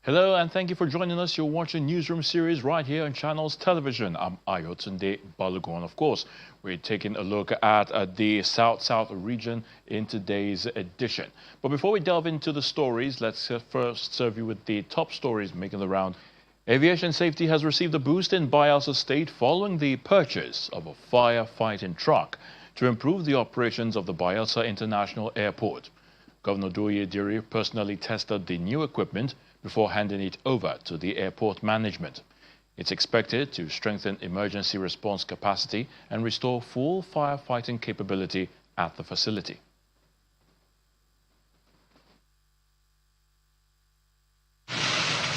Hello and thank you for joining us. You're watching Newsroom series right here on Channels Television. I'm Ayotunde Balogun. Of course, we're taking a look at the South region in today's edition. But before we delve into the stories, let's first serve you with the top stories making the round. Aviation safety has received a boost in Bayelsa State following the purchase of a firefighting truck to improve the operations of the Bayelsa International Airport. Governor Doye Diri personally tested the new equipment before handing it over to the airport management. It's expected to strengthen emergency response capacity and restore full firefighting capability at the facility.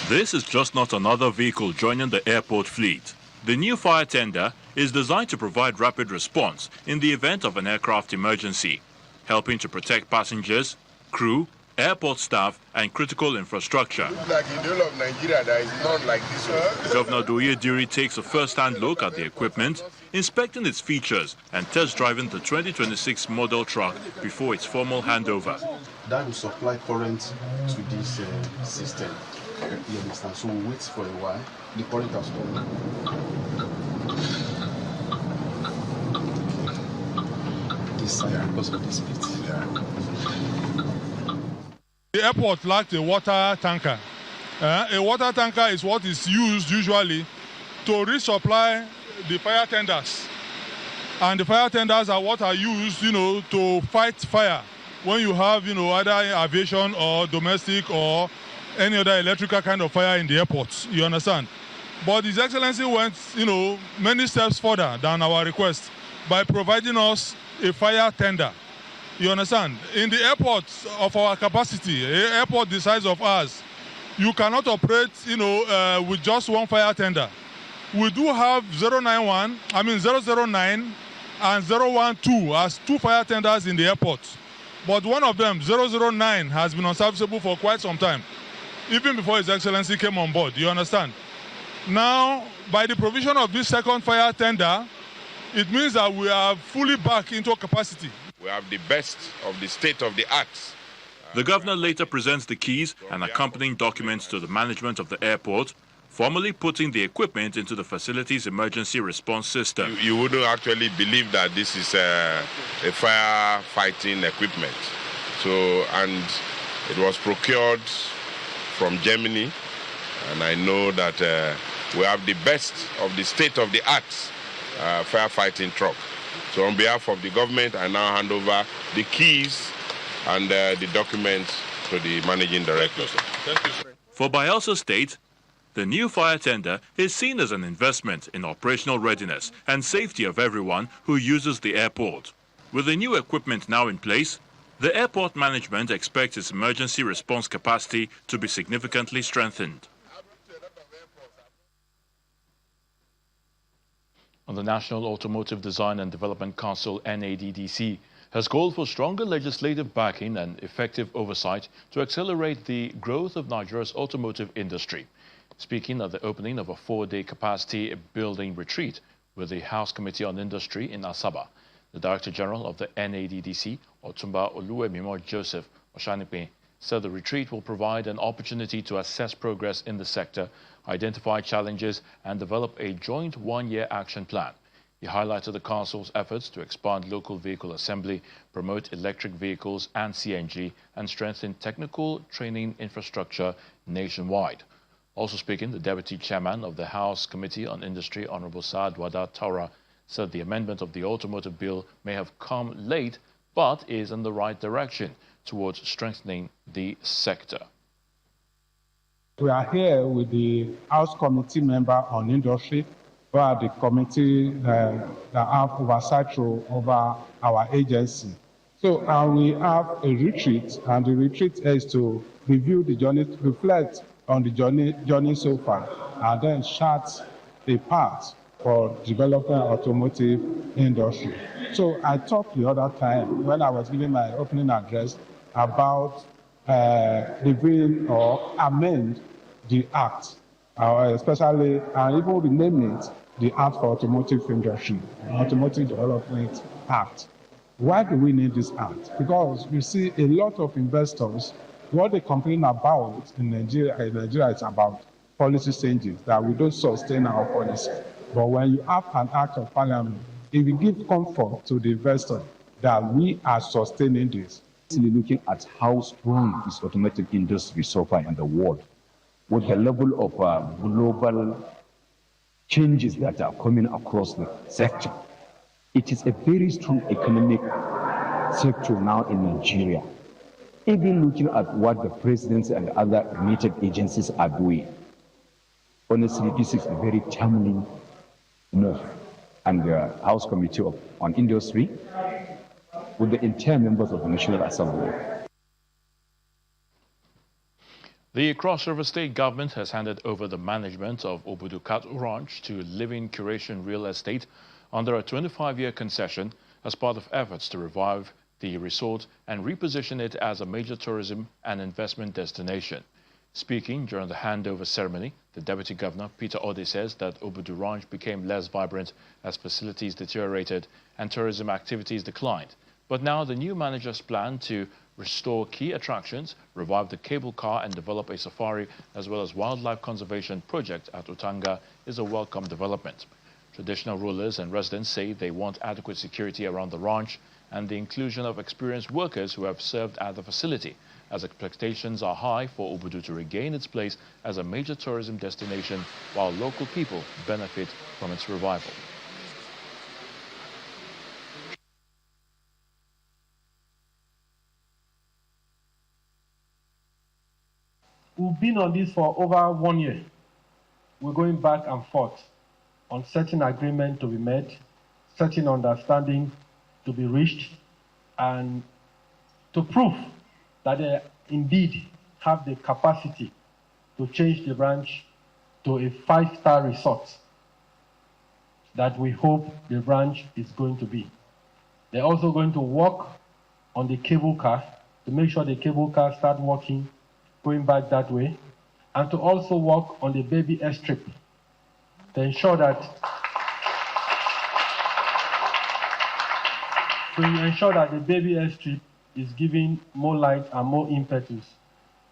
This is just not another vehicle joining the airport fleet. The new fire tender is designed to provide rapid response in the event of an aircraft emergency, helping to protect passengers, crew, airport staff and critical infrastructure. Like in the whole of Nigeria, there is none like this one. Governor Doye Diri takes a first-hand look at the equipment, inspecting its features and test-driving the 2026 model truck before its formal handover. That will supply current to this system. You understand? So we wait for a while. The current has come. This because of the speed. The airport lacked a water tanker. A water tanker is what is used usually to resupply the fire tenders. And the fire tenders are what are used, to fight fire when you have, either aviation or domestic or any other electrical kind of fire in the airport. You understand? But His Excellency went, many steps further than our request by providing us a fire tender. You understand? In the airport of our capacity, an airport the size of ours, you cannot operate, with just one fire tender. We do have 009 and 012 as two fire tenders in the airport. But one of them, 009, has been unserviceable for quite some time, even before His Excellency came on board. You understand? Now, by the provision of this second fire tender, it means that we are fully back into capacity. We have the best of the state-of-the-art. The governor later presents the keys and accompanying documents to the management of the airport, formally putting the equipment into the facility's emergency response system. You wouldn't actually believe that this is a firefighting equipment. And it was procured from Germany, and I know that we have the best of the state-of-the-art firefighting truck. So on behalf of the government, I now hand over the keys and the documents to the managing director. Thank you, sir. For Bayelsa State, the new fire tender is seen as an investment in operational readiness and safety of everyone who uses the airport. With the new equipment now in place, the airport management expects its emergency response capacity to be significantly strengthened. The National Automotive Design and Development Council, NADDC, has called for stronger legislative backing and effective oversight to accelerate the growth of Nigeria's automotive industry. Speaking at the opening of a 4-day capacity building retreat with the House Committee on Industry in Asaba, the Director General of the NADDC, Otumba Oluwemimo Joseph Oshanipe, said the retreat will provide an opportunity to assess progress in the sector, identify challenges, and develop a joint one-year action plan. He highlighted the Council's efforts to expand local vehicle assembly, promote electric vehicles and CNG, and strengthen technical training infrastructure nationwide. Also speaking, the Deputy Chairman of the House Committee on Industry, Honorable Saad Wada Taura, said the amendment of the automotive bill may have come late, but is in the right direction towards strengthening the sector. We are here with the House Committee member on Industry, who are the committee that have oversight over our agency. So we have a retreat, and the retreat is to review the journey, reflect on the journey so far, and then chart a path for developing automotive industry. So I talked the other time when I was giving my opening address about reviewing or amend the Act, especially and even rename it the Act for Automotive Industry, Automotive Development Act. Why do we need this act? Because we see a lot of investors what they complain about in Nigeria is about policy changes, that we don't sustain our policy. But when you have an act of parliament, it will give comfort to the investor that we are sustaining this. Looking at how strong this automotive industry so far in the world, with the level of global changes that are coming across the sector, it is a very strong economic sector now in Nigeria. Even looking at what the presidency and other related agencies are doing, honestly, this is a very timely move. And the House Committee on Industry, with the entire members of the National Assembly. The Cross River State government has handed over the management of Obudu Ranch to Living Curation Real Estate under a 25-year concession as part of efforts to revive the resort and reposition it as a major tourism and investment destination. Speaking during the handover ceremony, the Deputy Governor, Peter Ode, says that Obudu Ranch became less vibrant as facilities deteriorated and tourism activities declined. But now the new managers plan to restore key attractions, revive the cable car and develop a safari as well as wildlife conservation project at Utanga is a welcome development. Traditional rulers and residents say they want adequate security around the ranch and the inclusion of experienced workers who have served at the facility, as expectations are high for Obudu to regain its place as a major tourism destination while local people benefit from its revival. We've been on this for over 1 year. We're going back and forth on certain agreement to be made, certain understanding to be reached, and to prove that they indeed have the capacity to change the ranch to a 5-star resort that we hope the ranch is going to be. They're also going to work on the cable car to make sure the cable car start working, going back that way, and to also work on the baby airstrip to ensure that the baby airstrip is giving more light and more impetus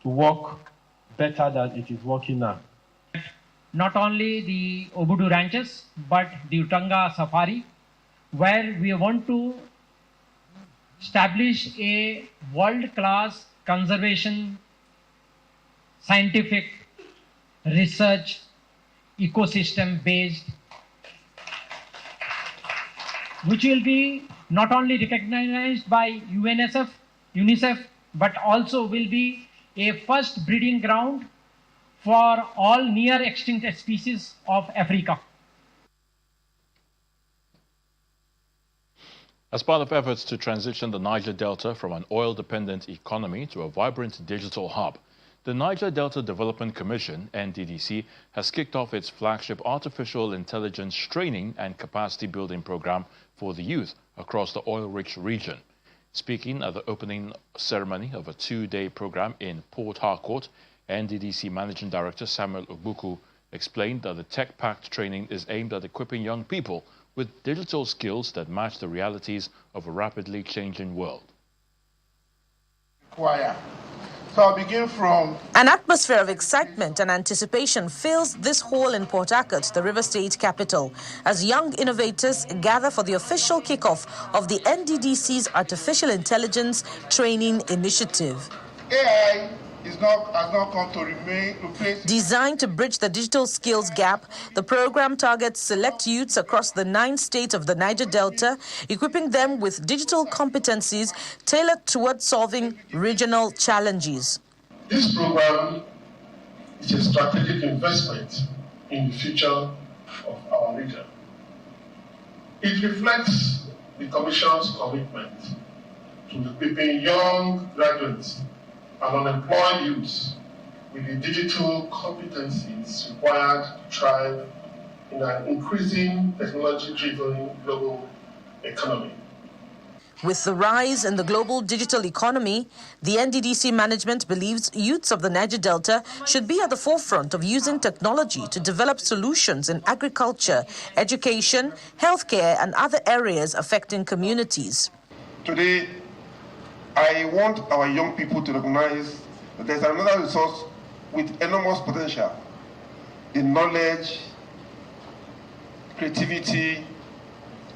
to work better than it is working now. Not only the Obudu ranches, but the Utanga Safari, where we want to establish a world-class conservation, scientific, research, ecosystem-based, which will be not only recognized by UNICEF, but also will be a first breeding ground for all near extinct species of Africa. As part of efforts to transition the Niger Delta from an oil-dependent economy to a vibrant digital hub, the Niger Delta Development Commission, NDDC, has kicked off its flagship artificial intelligence training and capacity building program for the youth across the oil-rich region. Speaking at the opening ceremony of a 2-day program in Port Harcourt, NDDC Managing Director Samuel Ogbuku explained that the tech-packed training is aimed at equipping young people with digital skills that match the realities of a rapidly changing world. So I'll begin from... An atmosphere of excitement and anticipation fills this hall in Port Harcourt, the River State capital, as young innovators gather for the official kickoff of the NDDC's Artificial Intelligence Training Initiative. AI has not come to replace... Designed to bridge the digital skills gap, the program targets select youths across the 9 states of the Niger Delta, equipping them with digital competencies tailored towards solving regional challenges. This program is a strategic investment in the future of our region. It reflects the Commission's commitment to equipping young graduates and unemployed youths with the digital competencies required to thrive in an increasing technology-driven global economy. With the rise in the global digital economy, the NDDC management believes youths of the Niger Delta should be at the forefront of using technology to develop solutions in agriculture, education, healthcare, and other areas affecting communities. Today, I want our young people to recognize there's another resource with enormous potential: the knowledge, creativity,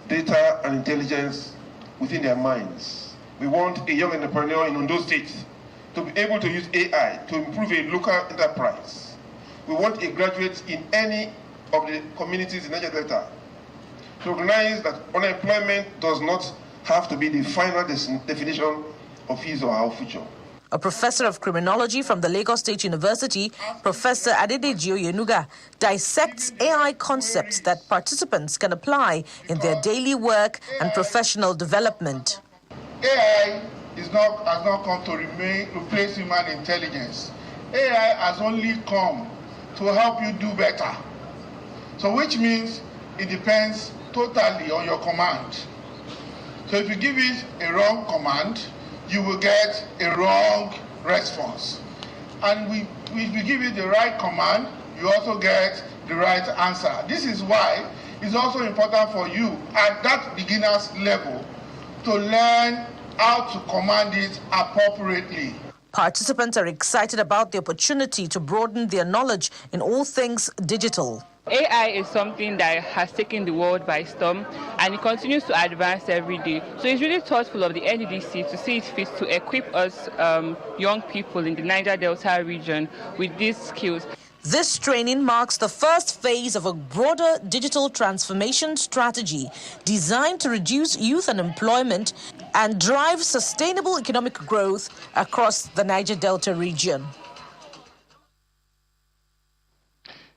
data, and intelligence within their minds. We want a young entrepreneur in Ondo State to be able to use AI to improve a local enterprise. We want a graduate in any of the communities in Niger Delta to recognize that unemployment does not have to be the final definition of his or her future. A professor of criminology from the Lagos State University, Professor Adedeji Oyenuga, dissects AI concepts that participants can apply in their daily work and professional development. AI has not come to replace human intelligence. AI has only come to help you do better. So which means it depends totally on your command. So if you give it a wrong command, you will get a wrong response. And if you give it the right command, you also get the right answer. This is why it's also important for you at that beginner's level to learn how to command it appropriately. Participants are excited about the opportunity to broaden their knowledge in all things digital. AI is something that has taken the world by storm, and it continues to advance every day. So it's really thoughtful of the NDDC to see it fit to equip us young people in the Niger Delta region with these skills. This training marks the first phase of a broader digital transformation strategy designed to reduce youth unemployment and drive sustainable economic growth across the Niger Delta region.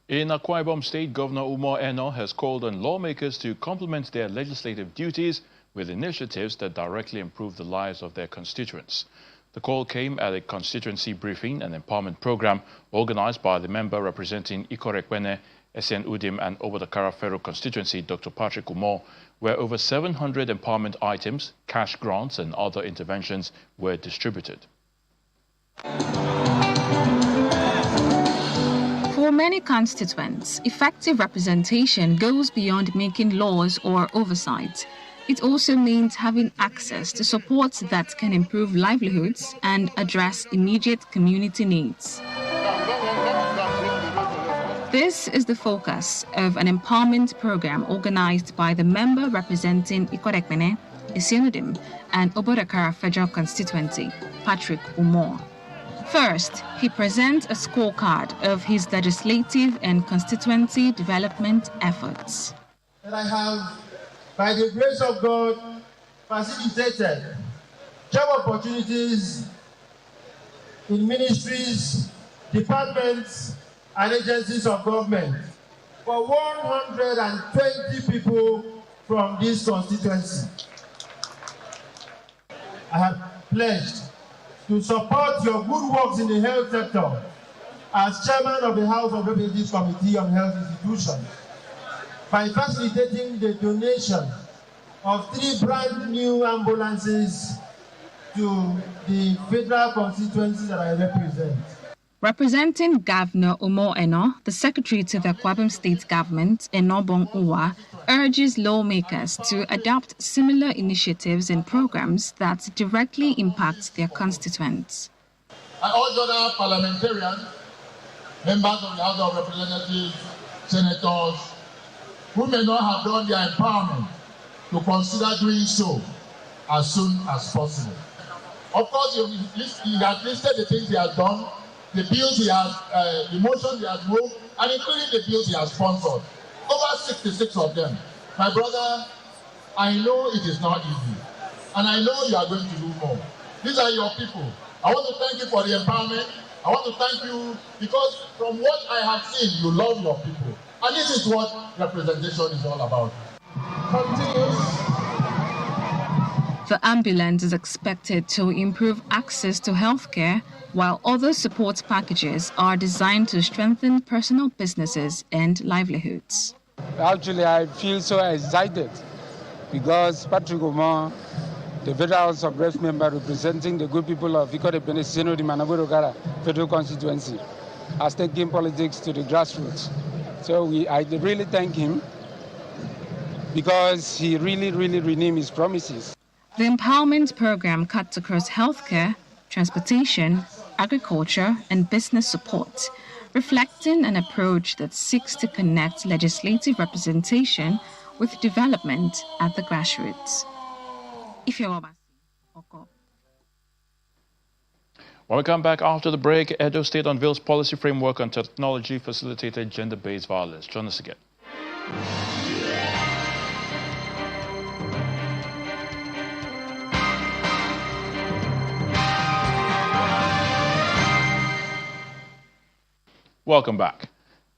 In Akwa Ibom State, Governor Umar Eno has called on lawmakers to complement their legislative duties with initiatives that directly improve the lives of their constituents. The call came at a constituency briefing and empowerment program organized by the member representing Ikorekwene, Esen Udim and Obudu Ranch constituency, Dr. Patrick Umar, where over 700 empowerment items, cash grants and other interventions were distributed. For many constituents, effective representation goes beyond making laws or oversight. It also means having access to support that can improve livelihoods and address immediate community needs. This is the focus of an empowerment program organized by the member representing Ikorekwene, Isianudim, and Obudu Ranch Federal Constituency, Patrick Umar. First, he presents a scorecard of his legislative and constituency development efforts. And I have, by the grace of God, facilitated job opportunities in ministries, departments, and agencies of government for 120 people from this constituency. I have pledged to support your good works in the health sector as chairman of the House of Representatives Committee on Health Institutions by facilitating the donation of 3 brand new ambulances to the federal constituency that I represent. Representing Governor Umar Eno, the Secretary to the Akwa Ibom State Government, Enobong Uwa, urges lawmakers to adopt similar initiatives and programs that directly impact their constituents. I urge other parliamentarians, members of the House of Representatives, senators, who may not have done their empowerment, to consider doing so as soon as possible. Of course, he has listed the things he has done, the bills he has, the motions he has moved, and including the bills he has sponsored. Over 66 of them. My brother, I know it is not easy, and I know you are going to do more. These are your people. I want to thank you for the empowerment. I want to thank you because from what I have seen, you love your people. And this is what representation is all about. The ambulance is expected to improve access to healthcare, while other support packages are designed to strengthen personal businesses and livelihoods. Actually, I feel so excited because Patrick Umar, the Federal House of Reps member representing the good people of Ikorekwene, Isianudim and Obudu Ranch Federal Constituency, has taken politics to the grassroots. So I really thank him because he really renewed his promises. The empowerment program cuts across healthcare, transportation, agriculture, and business support, reflecting an approach that seeks to connect legislative representation with development at the grassroots. When we come back after the break, Edo State unveils policy framework on technology-facilitated gender-based violence. Join us again. Welcome back.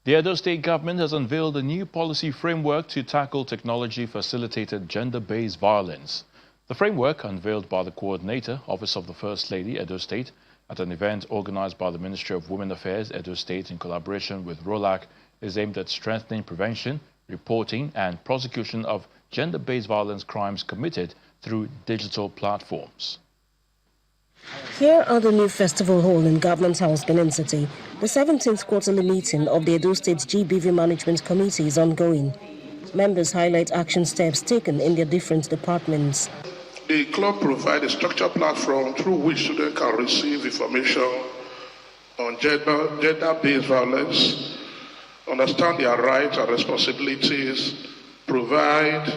The Edo State government has unveiled a new policy framework to tackle technology-facilitated gender-based violence. The framework, unveiled by the Coordinator, Office of the First Lady, Edo State, at an event organized by the Ministry of Women Affairs, Edo State, in collaboration with ROLAC, is aimed at strengthening prevention, reporting, and prosecution of gender-based violence crimes committed through digital platforms. Here are the new festival hall in Government House, Benin City. The 17th quarterly meeting of the Edo State GBV Management Committee is ongoing. Members highlight action steps taken in their different departments. The club provides a structured platform through which students can receive information on gender-based violence, understand their rights and responsibilities, provide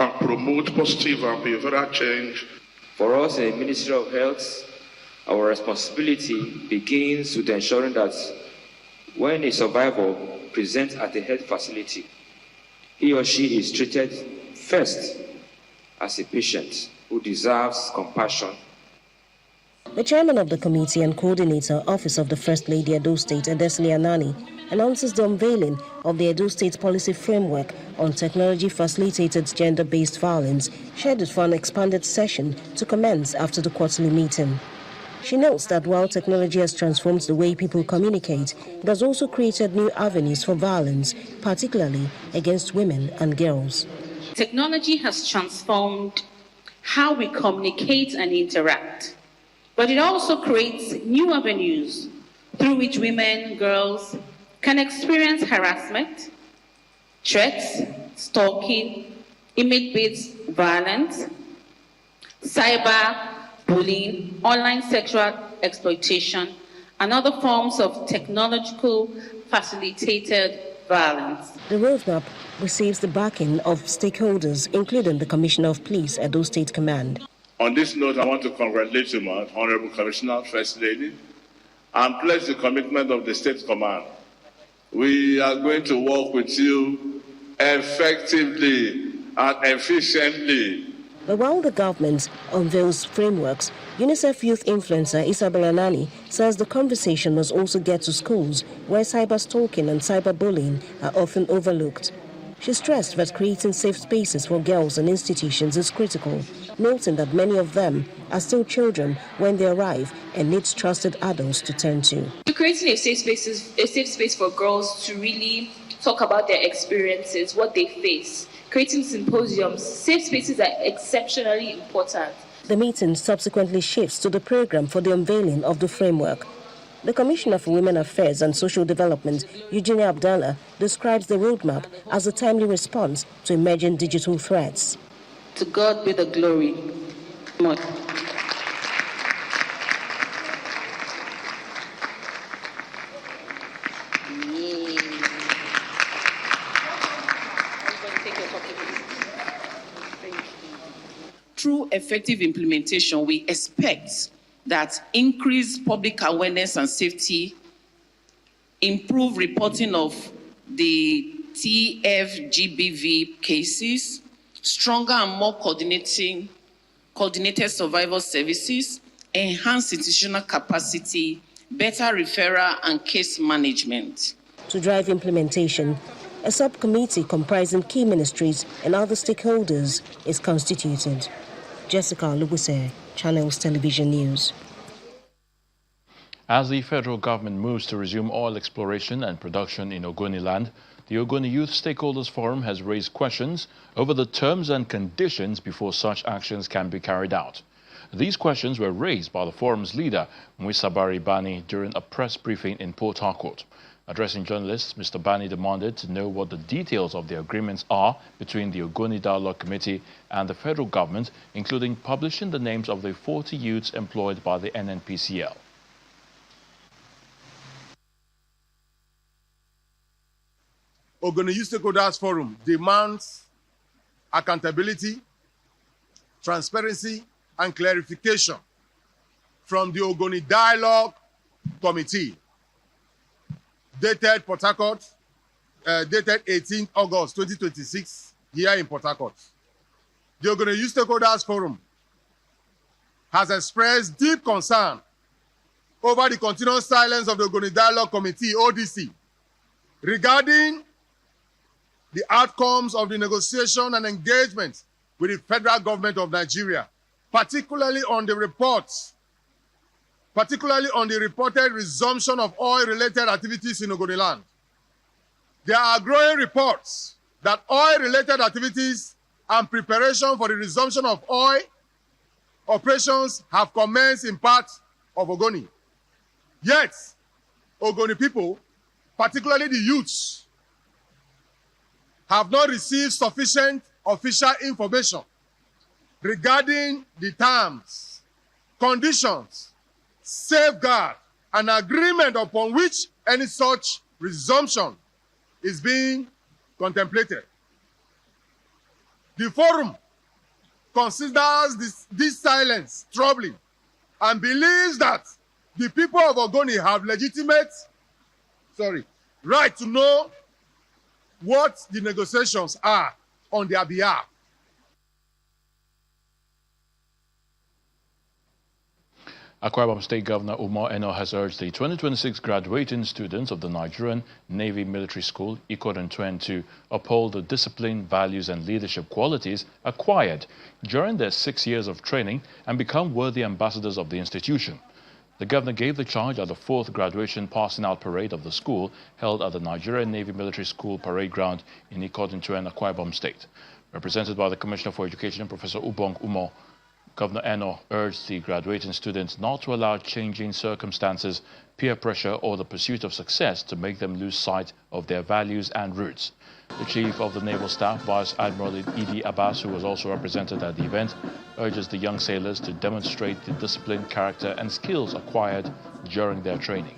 and promote positive and behavioral change. For us in the Ministry of Health, our responsibility begins with ensuring that when a survivor presents at a health facility, he or she is treated first as a patient who deserves compassion. The chairman of the committee and coordinator, Office of the First Lady, Edo State, Adesli Anani, announces the unveiling of the Edo State policy framework on technology-facilitated gender-based violence, scheduled for an expanded session to commence after the quarterly meeting. She notes that while technology has transformed the way people communicate, it has also created new avenues for violence, particularly against women and girls. Technology has transformed how we communicate and interact, but it also creates new avenues through which women, girls can experience harassment, threats, stalking, image-based violence, cyber bullying, online sexual exploitation, and other forms of technological facilitated violence. The roadmap receives the backing of stakeholders, including the Commissioner of Police, Edo State Command. On this note, I want to congratulate you, Honorable Commissioner, First Lady, and pledge the commitment of the State Command. We are going to work with you effectively and efficiently. But while the government unveils frameworks, UNICEF youth influencer Isabel Anani says the conversation must also get to schools where cyber-stalking and cyberbullying are often overlooked. She stressed that creating safe spaces for girls and institutions is critical, noting that many of them are still children when they arrive and need trusted adults to turn to. Creating a safe space for girls to really talk about their experiences, what they face. Creating symposiums, safe spaces are exceptionally important. The meeting subsequently shifts to the program for the unveiling of the framework. The Commissioner for Women Affairs and Social Development, Eugenia Abdallah, describes the roadmap as a timely response to emerging digital threats. To God be the glory. Through effective implementation, we expect that increased public awareness and safety, improve reporting of the TFGBV cases, stronger and more coordinated survival services, enhanced institutional capacity, better referral and case management. To drive implementation, a subcommittee comprising key ministries and other stakeholders is constituted. Jessica Lubuse, Channels Television News. As the federal government moves to resume oil exploration and production in Ogoni land, the Ogoni Youth Stakeholders Forum has raised questions over the terms and conditions before such actions can be carried out. These questions were raised by the forum's leader, Mwisabari Bani, during a press briefing in Port Harcourt. Addressing journalists, Mr. Bani demanded to know what the details of the agreements are between the Ogoni Dialogue Committee and the federal government, including publishing the names of the 40 youths employed by the NNPCL. Ogoni Youth Stakeholders Forum demands accountability, transparency, and clarification from the Ogoni Dialogue Committee, dated Port Harcourt, dated 18 August 2026, here in Port Harcourt. The Ogoni Youth Stakeholders Forum has expressed deep concern over the continuous silence of the Ogoni Dialogue Committee, ODC, regarding the outcomes of the negotiation and engagement with the federal government of Nigeria, particularly on the reported resumption of oil-related activities in Ogoni land. There are growing reports that oil-related activities and preparation for the resumption of oil operations have commenced in parts of Ogoni. Yet, Ogoni people, particularly the youths, have not received sufficient official information regarding the terms, conditions, safeguard, and agreement upon which any such resumption is being contemplated. The forum considers this silence troubling and believes that the people of Ogoni have legitimate right to know what the negotiations are on their behalf. Akwa Ibom State Governor Umar Eno has urged the 2026 graduating students of the Nigerian Navy Military School, Ikoden to uphold the discipline, values and leadership qualities acquired during their 6 years of training and become worthy ambassadors of the institution. The governor gave the charge at the 4th graduation passing out parade of the school held at the Nigerian Navy Military School Parade Ground in Ikoden, Akwa Ibom State. Represented by the Commissioner for Education, Professor Ubong Umo, Governor Eno urged the graduating students not to allow changing circumstances, peer pressure or the pursuit of success to make them lose sight of their values and roots. The Chief of the Naval Staff, Vice Admiral Idi Abbas, who was also represented at the event, urges the young sailors to demonstrate the discipline, character and skills acquired during their training.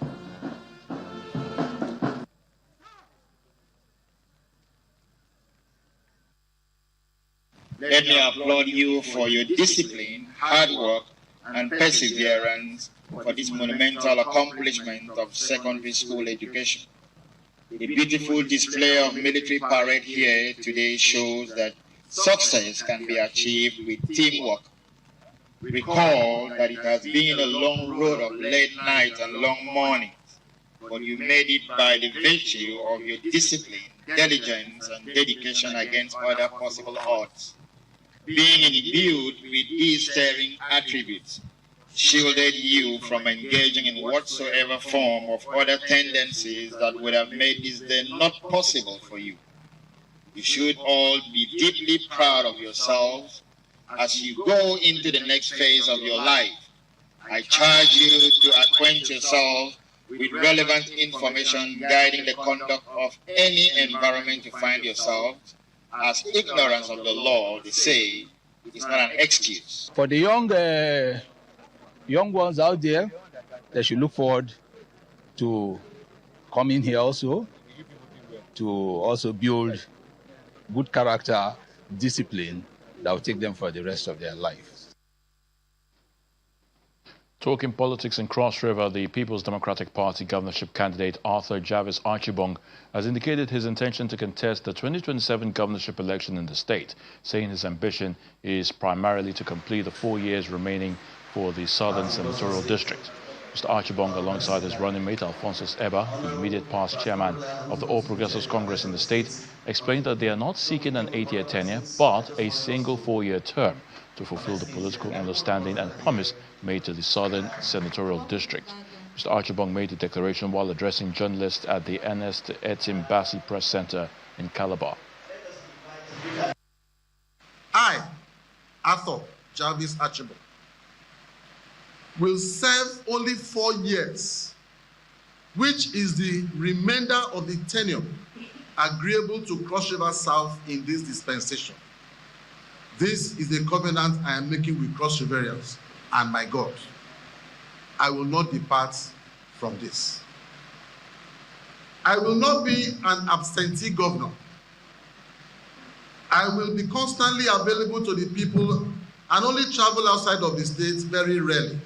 Let me applaud you for your discipline, hard work, and perseverance for this monumental accomplishment of secondary school education. The beautiful display of military parade here today shows that success can be achieved with teamwork. Recall that it has been a long road of late nights and long mornings, but you made it by the virtue of your discipline, diligence, and dedication against other possible odds. Being imbued with these stirring attributes shielded you from engaging in whatsoever form of other tendencies that would have made this day not possible for you. You should all be deeply proud of yourselves as you go into the next phase of your life. I charge you to acquaint yourself with relevant information guiding the conduct of any environment you find yourself, as ignorance of the law, they say, is not an excuse. For the young ones out there, they should look forward to coming here also, to also build good character, discipline that will take them for the rest of their life. Talking politics in Cross River, the People's Democratic Party governorship candidate Arthur Jarvis Archibong has indicated his intention to contest the 2027 governorship election in the state, saying his ambition is primarily to complete the 4 years remaining for the Southern Senatorial District. Mr. Archibong, alongside his running mate Alphonsus Eba, the immediate past chairman of the All Progressives Congress in the state, explained that they are not seeking an 8-year tenure, but a single 4-year term to fulfill the political understanding and promise made to the Southern Senatorial District. Mr. Archibong made the declaration while addressing journalists at the Ernest Etim Bassi Press Center in Calabar. I, Arthur Jarvis Archibong, will serve only 4 years, which is the remainder of the tenure agreeable to Cross River South in this dispensation. This is the covenant I am making with Cross Riverians and my God. I will not depart from this. I will not be an absentee governor. I will be constantly available to the people and only travel outside of the state very rarely,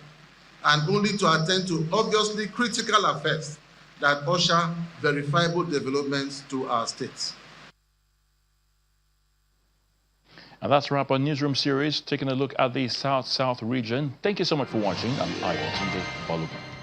and only to attend to obviously critical affairs that usher verifiable developments to our state. And that's a wrap on Newsroom series, taking a look at the South-South region. Thank you so much for watching. I'm Ayotunde Balogun.